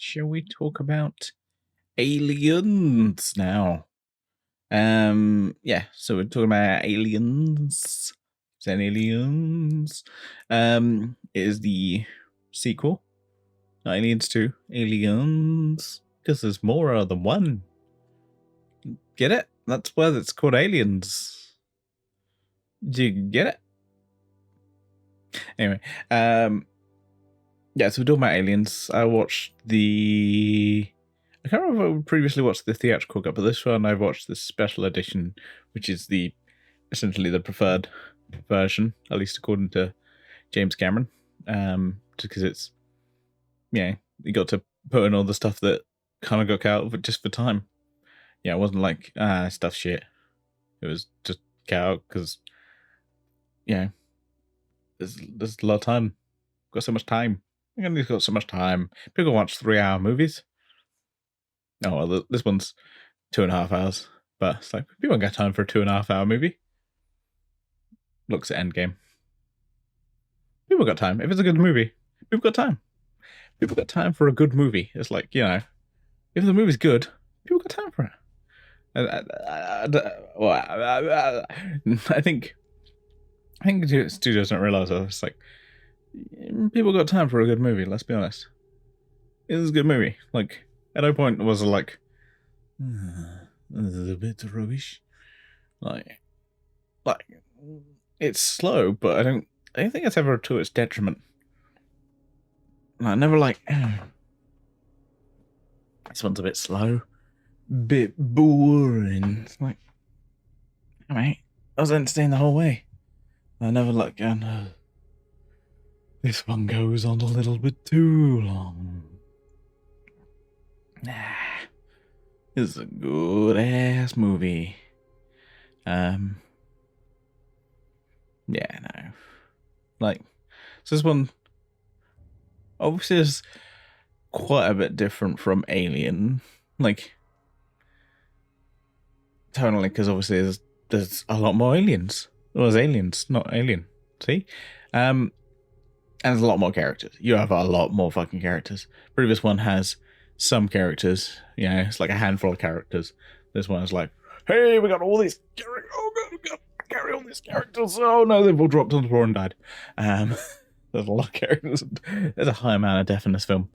shall we talk about aliens now? Yeah, so we're talking about aliens. Is that aliens? It is the sequel, not Aliens 2, Aliens, because there's more than one. Get it? That's why it's called Aliens. Do you get it? Anyway, yeah, so we're talking about Aliens. I can't remember if I previously watched the theatrical cut, but this one I've watched the special edition, which is essentially the preferred version, at least according to James Cameron. Just because it's, you got to put in all the stuff that kind of got cut out just for time. Yeah, it wasn't like, stuff shit. It was just cut out because, there's a lot of time. Got so much time. You've got so much time. People watch 3-hour movies. Oh, well, this one's 2.5 hours. But it's like, people don't got time for a 2.5 hour movie. Looks at Endgame. People got time. If it's a good movie, people got time. People got time for a good movie. It's like, if the movie's good, people got time for it. I think studios don't realize that. It's like, people got time for a good movie, let's be honest. It was a good movie. Like, at no point was it like, this is a bit rubbish. Like, it's slow, but I don't think it's ever to its detriment. I never like, this one's a bit slow, bit boring. It's like, alright, I was entertained the whole way. I never like, this one goes on a little bit too long. Nah, it's a good ass movie. Yeah, no. Like, so this one obviously is quite a bit different from Alien. Like, tonally, because obviously there's a lot more aliens. Well, there's aliens, not alien. See? And there's a lot more characters. You have a lot more fucking characters. Previous one has some characters. It's like a handful of characters. This one is like, hey, we got all these characters. Oh god, we got to carry all these characters. Oh no, they've all dropped on the floor and died. There's a lot of characters. There's a high amount of death in this film.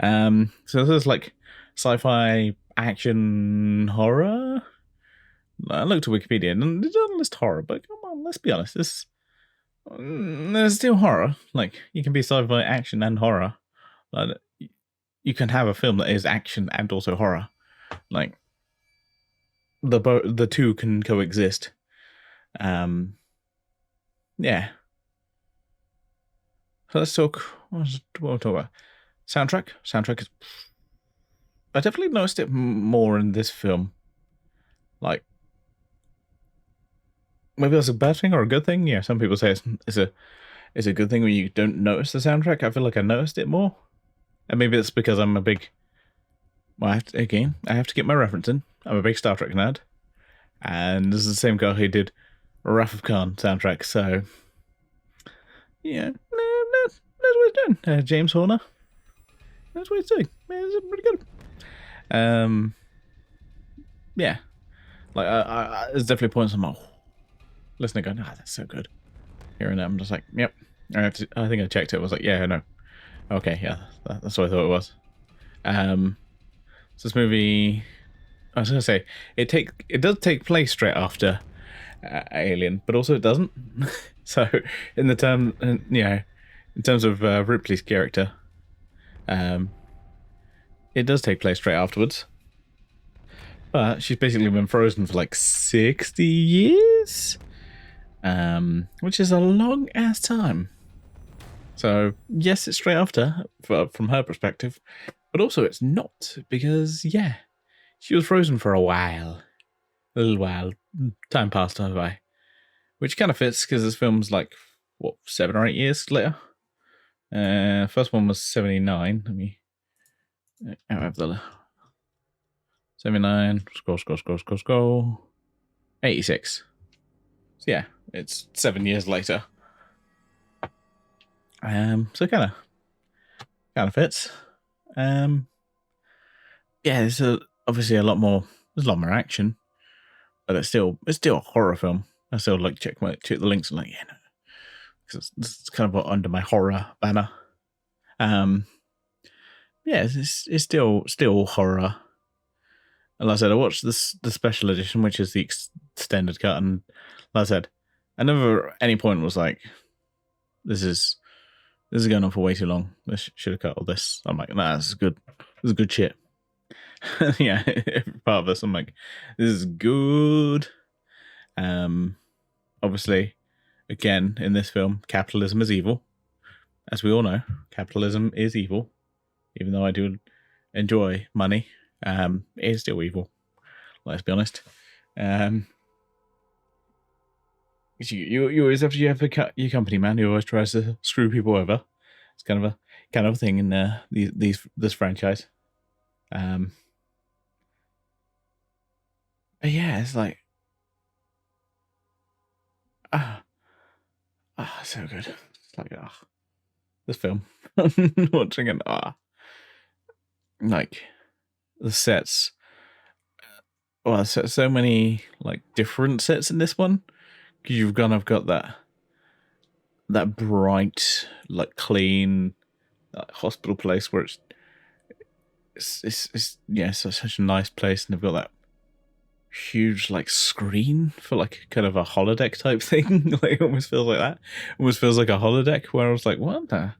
So this is like sci-fi, action, horror. I looked at Wikipedia and it doesn't list horror, but come on, let's be honest. There's still horror. Like, you can be sci-fi, action, and horror. You can have a film that is action and also horror. Like, the two can coexist. Yeah. So let's talk. What we'll talk about? Soundtrack. Soundtrack is. I definitely noticed it more in this film. Like, maybe that's a bad thing or a good thing. Yeah, some people say it's a good thing when you don't notice the soundtrack. I feel like I noticed it more, and maybe it's because I'm a big. Well, I have to get my reference in. I'm a big Star Trek nerd, and this is the same guy who did Wrath of Khan soundtrack. So, yeah, that's what he's doing. James Horner. That's what he's doing. It's pretty good. Yeah, like there's definitely points I'm like, listening, going, that's so good. Hearing it, I'm just like, yep. I think I checked it. I was like, yeah, no, okay, yeah, that's what I thought it was. So this movie, I was gonna say, it does take place straight after Alien, but also it doesn't. So in terms of Ripley's character, it does take place straight afterwards. But she's basically been frozen for like 60 years, which is a long ass time. So yes, it's straight after from her perspective, but also it's not, because she was frozen for a little while. Time passed her by, which kind of fits because this film's like 7 or 8 years later. First one was 79. Let me have the 79. Scroll. 86. So yeah, it's 7 years later. So kind of fits. yeah, obviously a lot more. There's a lot more action, but it's still a horror film. I still like check the links and like, yeah, no, because it's kind of under my horror banner. Yeah, it's still horror. And like I said, I watched the special edition, which is the extended cut, and like I said, I never at any point was like, this is going on for way too long. This should have cut all this. I'm like, nah, this is good. This is good shit. Yeah, every part of this, I'm like, this is good. Obviously, again, in this film, capitalism is evil. As we all know, capitalism is evil. Even though I do enjoy money, it is still evil. Let's be honest. You always have your company man who always tries to screw people over. It's kind of a thing in this franchise. But yeah, it's like so good. It's like this film. Watching it, like the sets. Well, so many like different sets in this one because you've kind of got that bright, like clean, hospital place where it's yeah, so such a nice place, and they've got that huge like screen for like kind of a holodeck type thing. Like it almost feels like that. It almost feels like a holodeck where I was like, what the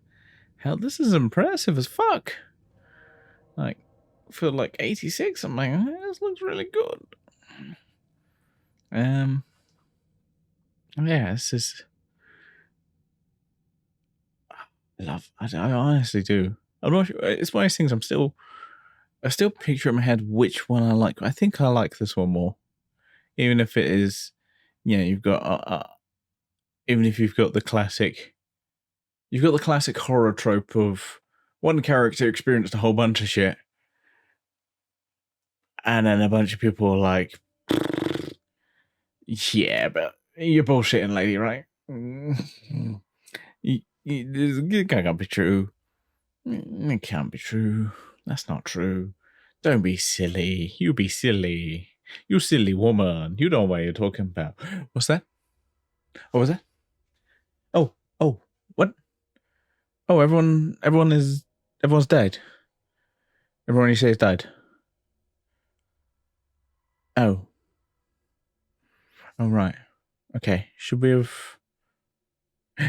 hell? This is impressive as fuck. Like for like 86, I'm like, this looks really good. Yeah, this is. I honestly do. I'm not sure. It's one of those things. I still picture in my head which one I like. I think I like this one more, even if it is, you've got, even if you've got the classic horror trope of one character experienced a whole bunch of shit, and then a bunch of people are like, yeah, but you're bullshitting, lady, right? It can't be true. It can't be true. That's not true. Don't be silly. You be silly. You silly woman. You don't know what you're talking about. What's that? What was that? Oh, what? Oh, everyone's dead. Everyone you say is died. Oh. Oh, right. Okay. Should we have...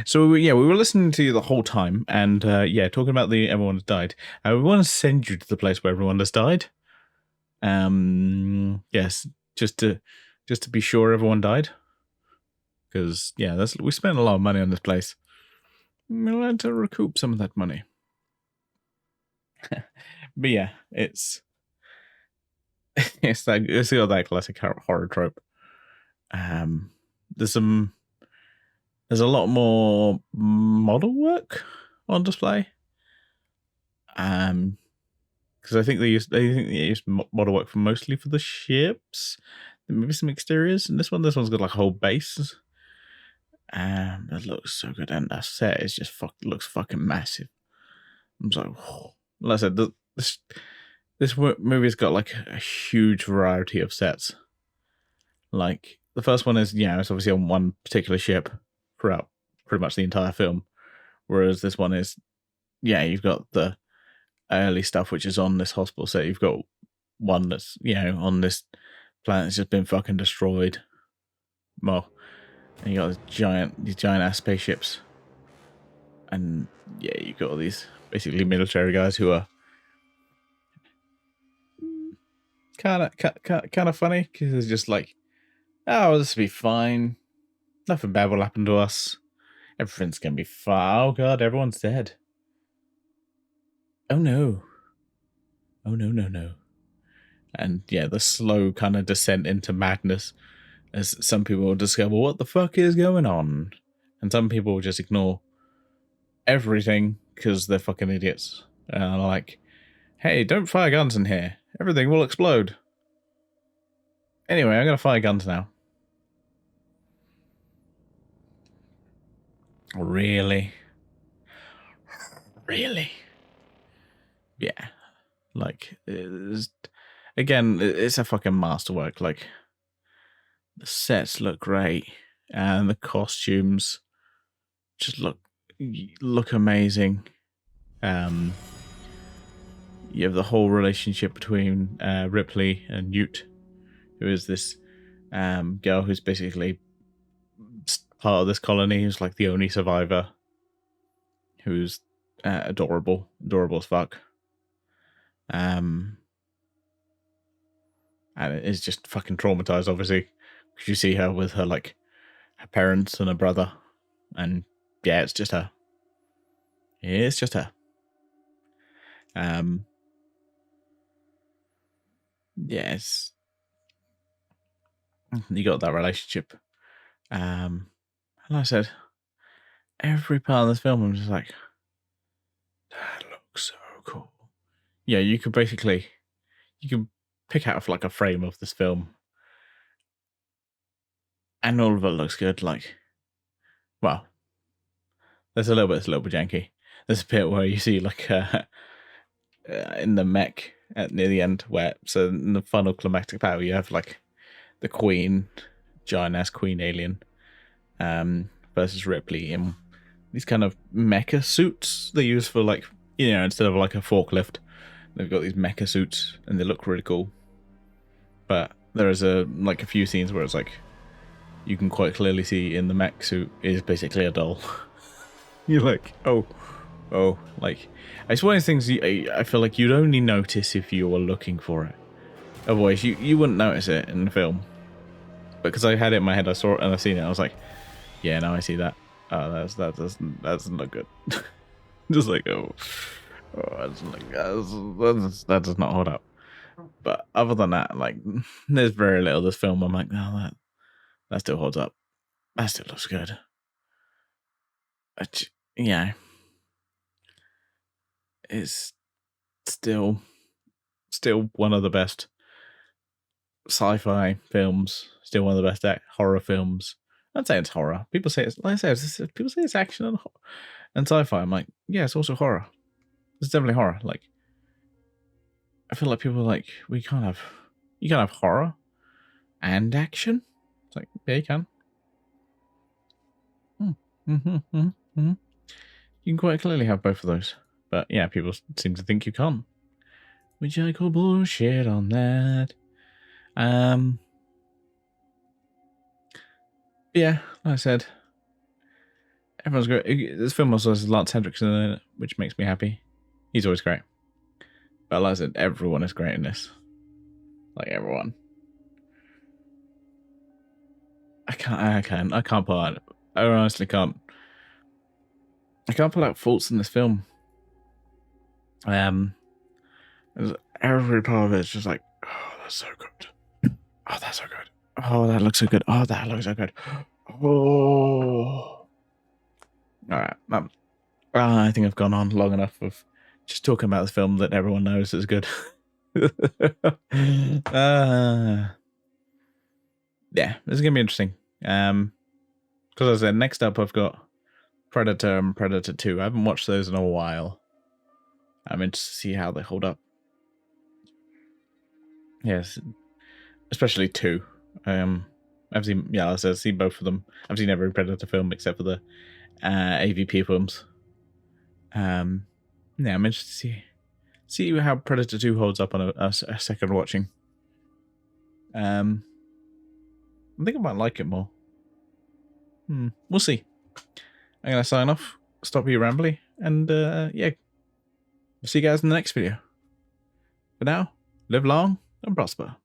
So, yeah, we were listening to you the whole time, and, talking about everyone has died. We want to send you to the place where everyone has died. Yes, just to be sure everyone died. Because, yeah, we spent a lot of money on this place. We'll have to recoup some of that money. But yeah, it's got that classic horror trope. There's a lot more model work on display. Because I think they used model work mostly for the ships, maybe some exteriors. And this one's got like a whole base. It looks so good, and that set is just looks fucking massive. I'm just like, whoa. Like I said, this movie's got like a huge variety of sets. Like the first one is, it's obviously on one particular ship throughout pretty much the entire film, whereas this one is, you've got the early stuff which is on this hospital set. You've got one that's on this planet that's just been fucking destroyed. Well, and you got these giant ass spaceships, and you've got all these basically military guys who are kind of funny because it's just like, oh, this will be fine. Nothing bad will happen to us. Everything's gonna be fine. Oh god, everyone's dead. Oh no. Oh no. And the slow kind of descent into madness as some people will discover what the fuck is going on. And some people will just ignore everything because they're fucking idiots. And like, hey, don't fire guns in here. Everything will explode. Anyway, I'm gonna fire guns now. Really? Yeah. Like, again, it's a fucking masterwork. Like, the sets look great, and the costumes just look amazing. You have the whole relationship between Ripley and Newt, who is this girl who's basically part of this colony, who's like the only survivor, who's adorable as fuck. And it's just fucking traumatized, obviously, because you see her with her like her parents and her brother, and yeah, it's just her. It's just her. Yes, you got that relationship. And I said, every part of this film, I'm just like, that looks so cool. Yeah, you could pick out like a frame of this film, and all of it looks good. Like, well, it's a little bit janky. There's a bit where you see like in the mech near the end, where so in the final climactic battle, you have like the Queen, giant ass Queen alien, versus Ripley in these kind of mecha suits they use for like, you know, instead of like a forklift, they've got these mecha suits and they look really cool. But there is a few scenes where it's like you can quite clearly see in the mech suit is basically a doll. You're like, oh, like, it's one of those things I feel like you'd only notice if you were looking for it. Otherwise, you wouldn't notice it in the film. But because I had it in my head, I saw it and I've seen it, I was like, yeah, now I see that. Oh, that doesn't look good. Just like, that does not hold up. But other than that, like, there's very little of this film I'm like, oh, that still holds up. That still looks good. Yeah. It's still one of the best sci-fi films. Still one of the best horror films. I'd say it's horror. People say it's people say it's action and sci-fi. I'm like, yeah, it's also horror. It's definitely horror. Like, I feel like people are like, you can't have horror and action. It's like, yeah, you can. You can quite clearly have both of those. But yeah, people seem to think you can't. Which I call bullshit on that. Yeah, like I said, everyone's great. This film also has Lance Hendrickson in it, which makes me happy. He's always great. But like I said, everyone is great in this. Like, everyone. I can't pull out. I honestly can't. I can't pull out faults in this film. Every part of it is just like, oh, that's so good. Oh, that's so good. Oh, that looks so good. Oh, that looks so good. Oh. All right. I think I've gone on long enough of just talking about the film that everyone knows is good. Yeah, this is gonna be interesting. Because as I said, next up I've got Predator and Predator 2. I haven't watched those in a while. I'm interested to see how they hold up. Yes, especially 2. I've seen, yeah, I've seen both of them. I've seen every Predator film except for the AVP films. Yeah, I'm interested to see how Predator 2 holds up on a second watching. I think I might like it more. We'll see. I'm gonna sign off, stop being rambly, and yeah, see you guys in the next video. For now, live long and prosper.